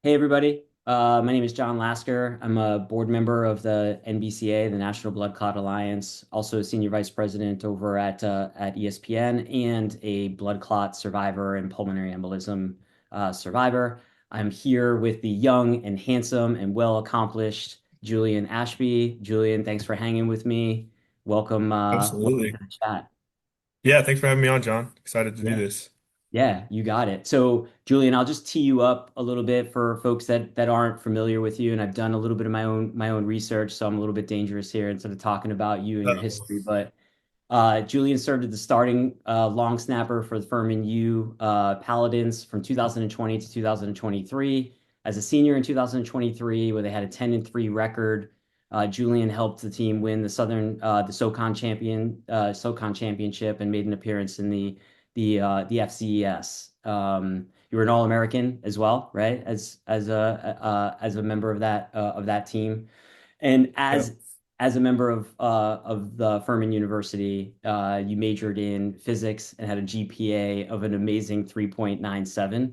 Hey everybody, my name is John Lasker. I'm a board member of the NBCA, the National Blood Clot Alliance, also a senior vice president over at ESPN, and a blood clot survivor and pulmonary embolism survivor. I'm here with the young and handsome and well accomplished Julian Ashby. Julian, thanks for hanging with me. Welcome to Absolutely. the chat. Yeah, thanks for having me on, John. Excited to do Yeah. this. Yeah, you got it. So, Julian, I'll just tee you up a little bit for folks that aren't familiar with you, and I've done a little bit of my own research, so I'm a little bit dangerous here instead of talking about you and your Uh-oh. history. But Julian served as the starting long snapper for the Furman U Paladins from 2020 to 2023. As a senior in 2023, where they had a 10-3 record, Julian helped the team win the SoCon championship and made an appearance in the FCES. You were an All-American as well, right? As a member of that team. And Yep. as a member of the Furman University, you majored in physics and had a GPA of an amazing 3.97.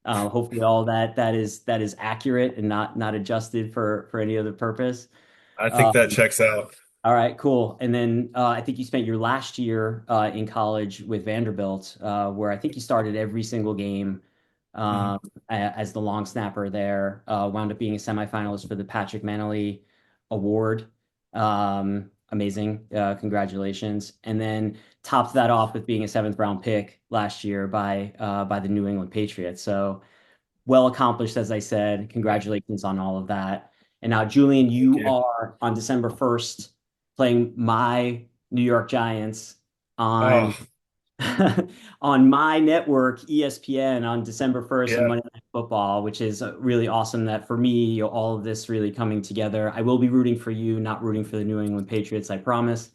Hopefully, all that is accurate and not adjusted for any other purpose. I think Uh, that checks out. all right, cool. And then I think you spent your last year in college with Vanderbilt, where I think you started every single game Mhm. um, as the long snapper there. Wound up being a semifinalist for the Patrick Manley Award. Amazing. Congratulations. And then topped that off with being a seventh round pick last year by the New England Patriots. So well accomplished, as I said. Congratulations on all of that. And now, Julian, Thank you you. are on December 1st playing my New York Giants on Oh, on my network, ESPN, on December 1st on yeah. Monday Night Football, which is really awesome that for me, all of this really coming together. I will be rooting for you, not rooting for the New England Patriots, I promise.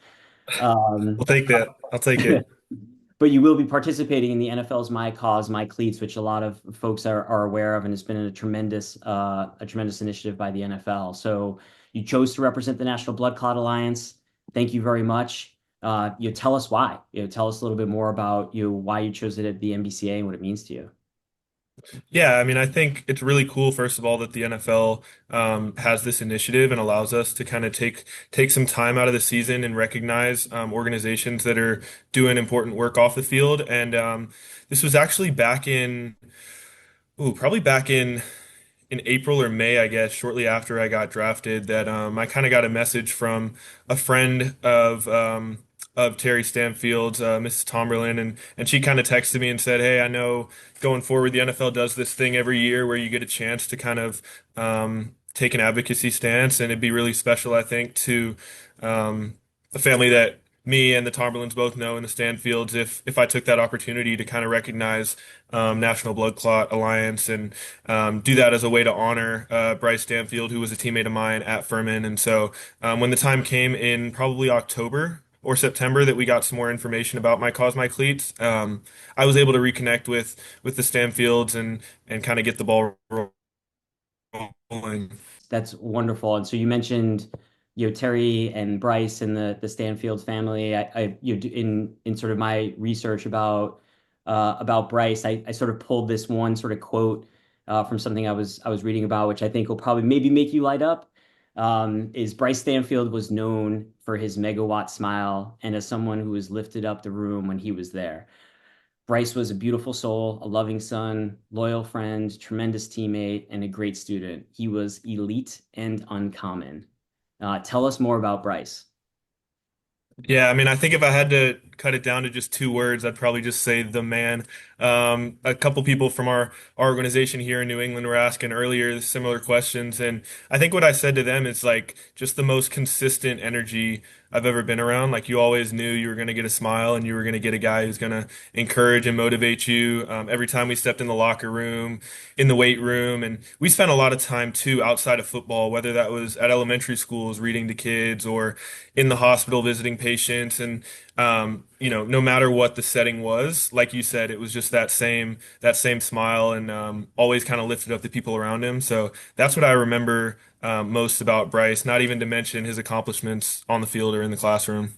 We'll Um, take that. I'll take it. But you will be participating in the NFL's My Cause, My Cleats, which a lot of folks are aware of, and it's been a tremendous initiative by the NFL. So you chose to represent the National Blood Clot Alliance. Thank you very much. Tell us why. Tell us a little bit more about why you chose it at the NBCA and what it means to you. Yeah, I mean, I think it's really cool, first of all, that the NFL has this initiative and allows us to kind of take some time out of the season and recognize organizations that are doing important work off the field. And this was actually probably back in April or May, I guess, shortly after I got drafted, that I kind of got a message from a friend of Terry Stanfield's, Mrs. Tomberlin, and she kind of texted me and said, "Hey, I know going forward, the NFL does this thing every year where you get a chance to kind of take an advocacy stance, and it'd be really special, I think, to a family that." Me and the Tomberlins both know in the Stanfields, if I took that opportunity to kind of recognize National Blood Clot Alliance and do that as a way to honor Bryce Stanfield, who was a teammate of mine at Furman. And so when the time came in probably October or September that we got some more information about my Cause My Cleats, I was able to reconnect with the Stanfields and kind of get the ball rolling. That's wonderful. And so you mentioned, Terry and Bryce and the Stanfield family. In sort of my research about Bryce, I sort of pulled this one sort of quote from something I was reading about, which I think will probably maybe make you light up. Is Bryce Stanfield was known for his megawatt smile and as someone who was lifted up the room when he was there. Bryce was a beautiful soul, a loving son, loyal friend, tremendous teammate, and a great student. He was elite and uncommon. Tell us more about Bryce. Yeah, I mean, I think if I had to cut it down to just two words, I'd probably just say the man. A couple people from our organization here in New England were asking earlier similar questions, and I think what I said to them is like just the most consistent energy I've ever been around. Like you always knew you were going to get a smile and you were going to get a guy who's going to encourage and motivate you. Every time we stepped in the locker room, in the weight room, and we spent a lot of time too outside of football, whether that was at elementary schools reading to kids or in the hospital visiting patients. And no matter what the setting was, like you said, it was just that same smile and always kind of lifted up the people around him. So that's what I remember most about Bryce, not even to mention his accomplishments on the field or in the classroom.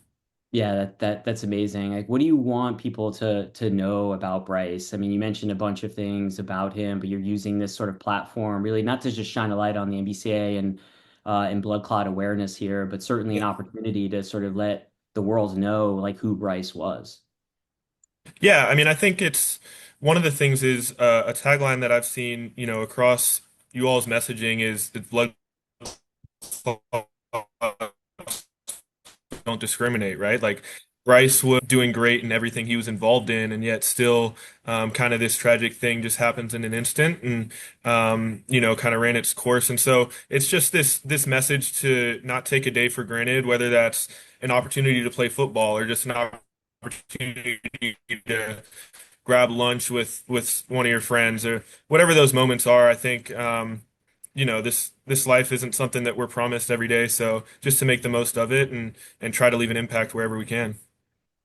Yeah, that's amazing. Like, what do you want people to know about Bryce? I mean, you mentioned a bunch of things about him, but you're using this sort of platform really not to just shine a light on the NBCA and blood clot awareness here, but certainly an Yeah. opportunity to sort of let the world know like who Bryce was. Yeah, I mean, I think it's one of the things is a tagline that I've seen, across you all's messaging is that blood don't discriminate, right? Like Bryce was doing great in everything he was involved in, and yet still, kind of this tragic thing just happens in an instant, and kind of ran its course. And so it's just this message to not take a day for granted, whether that's an opportunity to play football or just an opportunity to grab lunch with one of your friends or whatever those moments are. I think this life isn't something that we're promised every day, so just to make the most of it and try to leave an impact wherever we can.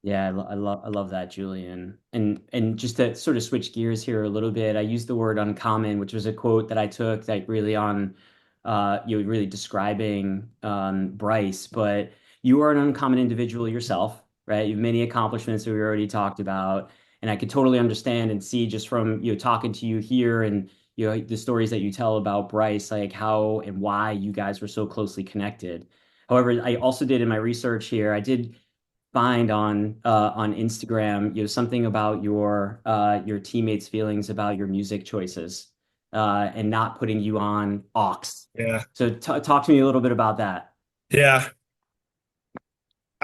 Yeah, I love that, Julian. And just to sort of switch gears here a little bit, I used the word uncommon, which was a quote that I took that really on really describing Bryce, but you are an uncommon individual yourself, right? You've many accomplishments that we already talked about, and I could totally understand and see just from talking to you here and the stories that you tell about Bryce, like how and why you guys were so closely connected. However, I also did in my research here, I did find on Instagram, something about your teammates' feelings about your music choices, and not putting you on aux. Yeah. So t talk to me a little bit about that. Yeah.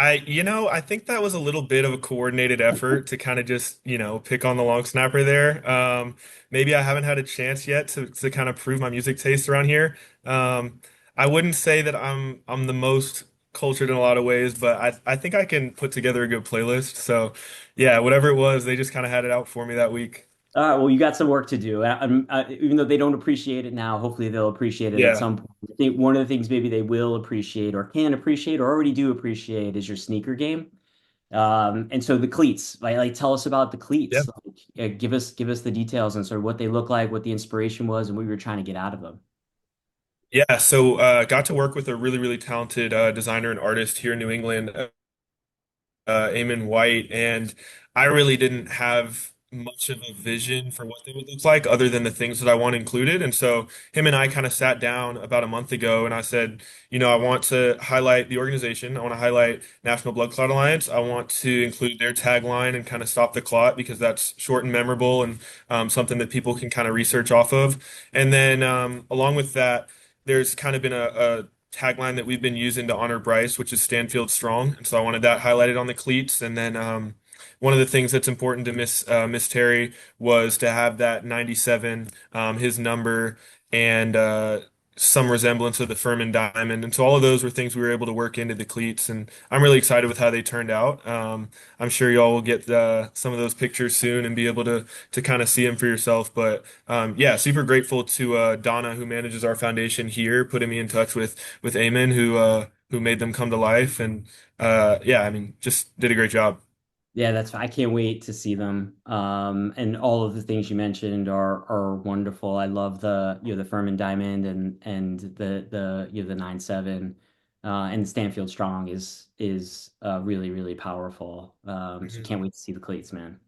I think that was a little bit of a coordinated effort to kind of just, pick on the long snapper there. Maybe I haven't had a chance yet to kind of prove my music taste around here. I wouldn't say that I'm the most cultured in a lot of ways, but I think I can put together a good playlist. So, yeah, whatever it was, they just kind of had it out for me that week. All right, well, you got some work to do. Even though they don't appreciate it now, hopefully they'll appreciate it at Yeah. some point. I think one of the things maybe they will appreciate or can appreciate or already do appreciate is your sneaker game. And so the cleats, like tell us about the Yeah. cleats. Like, give us the details and sort of what they look like, what the inspiration was, and what you were trying to get out of them. Yeah. So, got to work with a really, really talented designer and artist here in New England. Eamon White, and I really didn't have much of a vision for what they would look like other than the things that I want included. And so him and I kind of sat down about a month ago and I said, I want to highlight the organization. I want to highlight National Blood Clot Alliance. I want to include their tagline and kind of stop the clot because that's short and memorable and something that people can kind of research off of. And then along with that, there's kind of been a tagline that we've been using to honor Bryce, which is Stanfield Strong. And so I wanted that highlighted on the cleats. And then one of the things that's important to Miss Terry was to have that 97, his number, and some resemblance of the Furman diamond. And so all of those were things we were able to work into the cleats. And I'm really excited with how they turned out. I'm sure y'all will get some of those pictures soon and be able to kind of see them for yourself. But yeah, super grateful to Donna, who manages our foundation here, putting me in touch with Eamon, who made them come to life, and yeah, I mean, just did a great job. Yeah, I can't wait to see them. And all of the things you mentioned are wonderful. I love the Furman Diamond and the 9.7. And Stanfield Strong is really, really powerful. So Mhm. can't wait to see the cleats, man.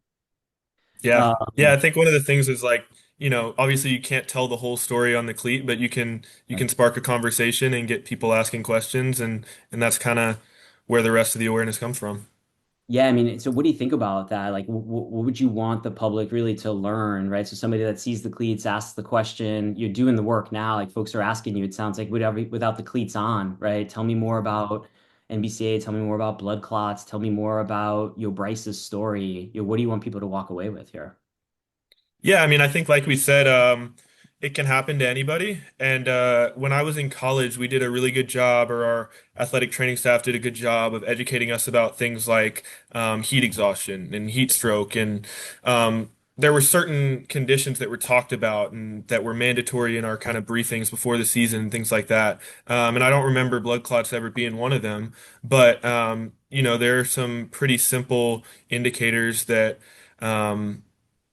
Yeah, yeah, Um, I think one of the things is like, obviously you can't tell the whole story on the cleat, but you can spark a conversation and get people asking questions, and that's kind of where the rest of the awareness comes from. Yeah, I mean, so what do you think about that? Like, what would you want the public really to learn, right? So somebody that sees the cleats asks the question, you're doing the work now, like folks are asking you, it sounds like without the cleats on, right? Tell me more about NBCA, tell me more about blood clots, tell me more about Bryce's story. What do you want people to walk away with here? Yeah, I mean, I think like we said, it can happen to anybody. And when I was in college, we did a really good job, or our athletic training staff did a good job of educating us about things like heat exhaustion and heat stroke. And there were certain conditions that were talked about and that were mandatory in our kind of briefings before the season and things like that. And I don't remember blood clots ever being one of them, but there are some pretty simple indicators um,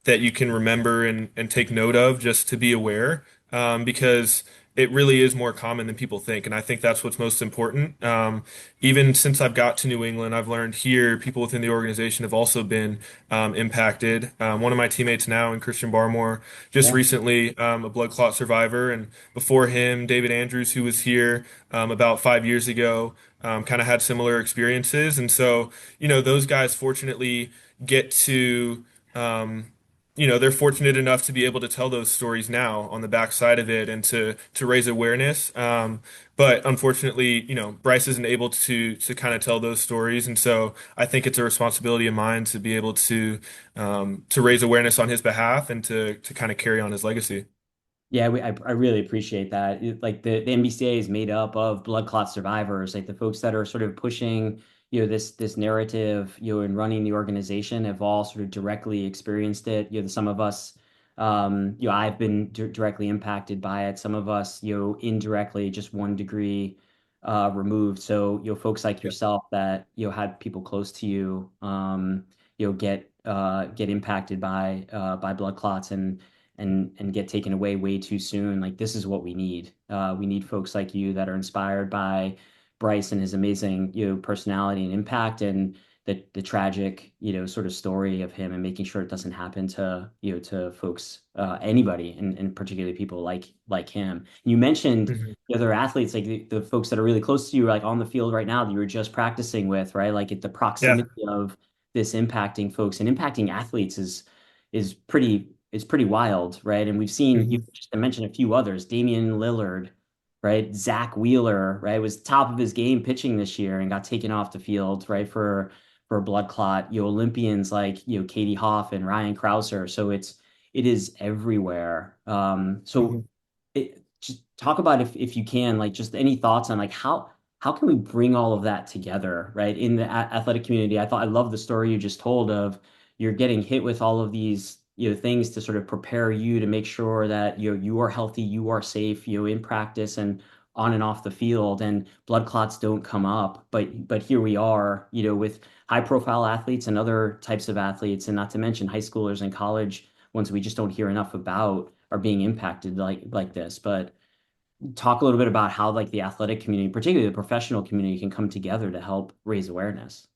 that you can remember and take note of just to be aware. Because it really is more common than people think. And I think that's what's most important. Even since I've got to New England, I've learned here people within the organization have also been impacted. One of my teammates now, and Christian Barmore, just Yeah. recently a blood clot survivor. And before him, David Andrews, who was here about 5 years ago, kind of had similar experiences. And so, those guys fortunately get to. Um, they're fortunate enough to be able to tell those stories now on the backside of it and to raise awareness. But unfortunately, Bryce isn't able to kind of tell those stories, and so I think it's a responsibility of mine to be able to raise awareness on his behalf and to kind of carry on his legacy. Yeah, I really appreciate that. Like the NBCA is made up of blood clot survivors, like the folks that are sort of pushing, this narrative, and running the organization have all sort of directly experienced it. Some of us, I've been directly impacted by it. Some of us, indirectly, just 1 degree removed. So, folks like Yeah. yourself that, had people close to you, get impacted by blood clots and get taken away way too soon. Like this is what we need. We need folks like you that are inspired by Bryce and his amazing, personality and impact, and the tragic, sort of story of him, and making sure it doesn't happen to, to folks, anybody, and particularly people like him. You mentioned Mhm. the other athletes, like the folks that are really close to you, like on the field right now that you were just practicing with, right? Like at the Yeah. proximity of this impacting folks and impacting athletes is pretty wild, right? And we've seen, Mhm. just to mention a few others, Damian Lillard, right? Zach Wheeler, right? Was top of his game pitching this year and got taken off the field, right? For a blood clot. Olympians like, Katie Hoff and Ryan Krauser. So it is everywhere. So Mhm. just talk about, if you can, like, just any thoughts on like how can we bring all of that together, right? In the athletic community. I love the story you just told of you're getting hit with all of these, things to sort of prepare you to make sure that, you are healthy, you are safe, in practice and on and off the field, and blood clots don't come up. But here we are, with high profile athletes and other types of athletes, and not to mention high schoolers and college ones we just don't hear enough about, are being impacted like this. But talk a little bit about how, like, the athletic community, particularly the professional community, can come together to help raise awareness.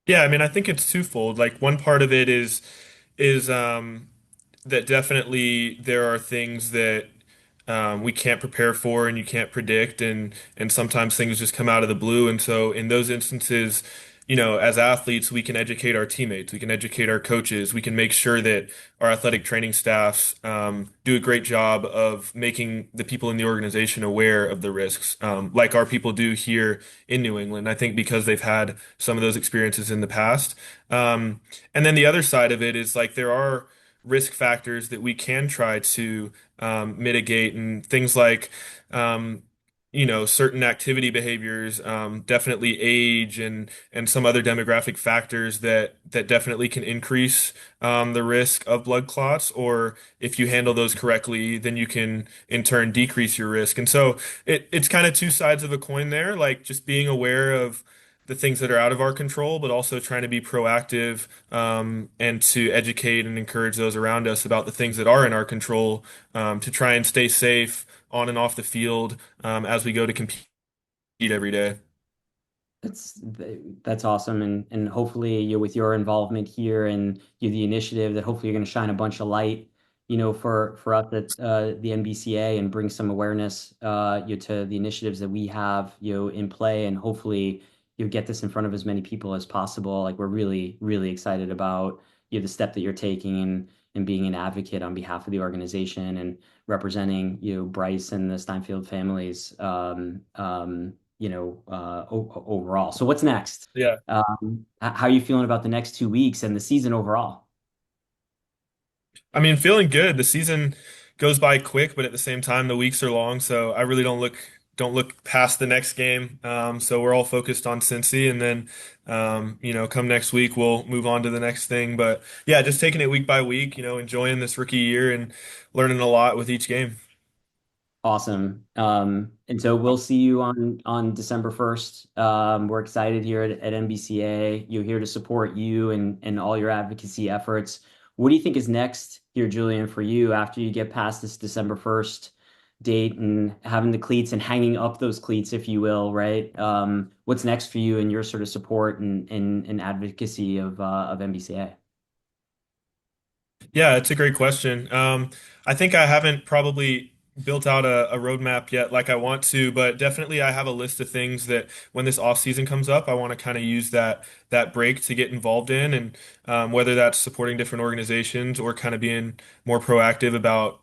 Yeah, I mean, I think it's twofold. Like one part of it is that definitely there are things that we can't prepare for and you can't predict, and sometimes things just come out of the blue. And so in those instances, as athletes, we can educate our teammates, we can educate our coaches, we can make sure that our athletic training staffs do a great job of making the people in the organization aware of the risks, like our people do here in New England. I think because they've had some of those experiences in the past. Um, and then the other side of it is like there are risk factors that we can try to mitigate, and things like um, certain activity behaviors, definitely age and some other demographic factors that definitely can increase the risk of blood clots. Or if you handle those correctly, then you can in turn decrease your risk. And so it's kind of two sides of a coin there, like just being aware of the things that are out of our control, but also trying to be proactive and to educate and encourage those around us about the things that are in our control, to try and stay safe on and off the field as we go to compete every day. That's that's awesome, and hopefully, with your involvement here and the initiative, that hopefully you're going to shine a bunch of light, for us at, the NBCA, and bring some awareness, to the initiatives that we have, in play, and hopefully you get this in front of as many people as possible. Like we're really really excited about, the step that you're taking, and being an advocate on behalf of the organization, and representing, Bryce and the Steinfield families, overall. So what's next? Yeah. How are you feeling about the next 2 weeks and the season overall? I mean, feeling good. The season goes by quick, but at the same time, the weeks are long. So I really don't look past the next game. So we're all focused on Cincy, and then come next week, we'll move on to the next thing. But yeah, just taking it week by week. Enjoying this rookie year and learning a lot with each game. Awesome. And so we'll see you on December 1st. We're excited here at NBCA. You're here to support you and all your advocacy efforts. What do you think is next here, Julian, for you after you get past this December 1st date and having the cleats and hanging up those cleats, if you will, right? What's next for you and your sort of support and advocacy of NBCA? Yeah, it's a great question. I think I haven't probably built out a roadmap yet like I want to, but definitely I have a list of things that when this off season comes up, I want to kind of use that break to get involved in, and whether that's supporting different organizations or kind of being more proactive about,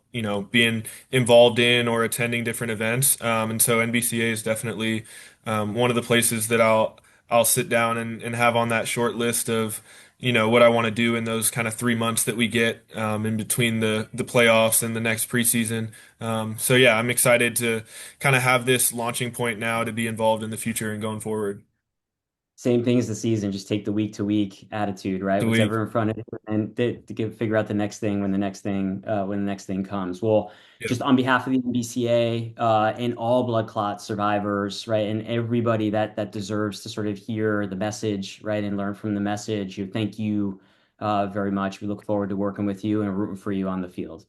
being involved in or attending different events. And so NBCA is definitely one of the places that I'll sit down and have on that short list of what I want to do in those kind of 3 months that we get in between the playoffs and the next preseason. So yeah, I'm excited to kind of have this launching point now to be involved in the future and going forward. Same thing as the season, just take the week to week attitude, right? The What's week. ever in front of you, and figure out the next thing when the next thing comes. Well, Yeah. just on behalf of the NBCA and all blood clot survivors, right, and everybody that deserves to sort of hear the message, right, and learn from the message, thank you very much. We look forward to working with you and rooting for you on the field.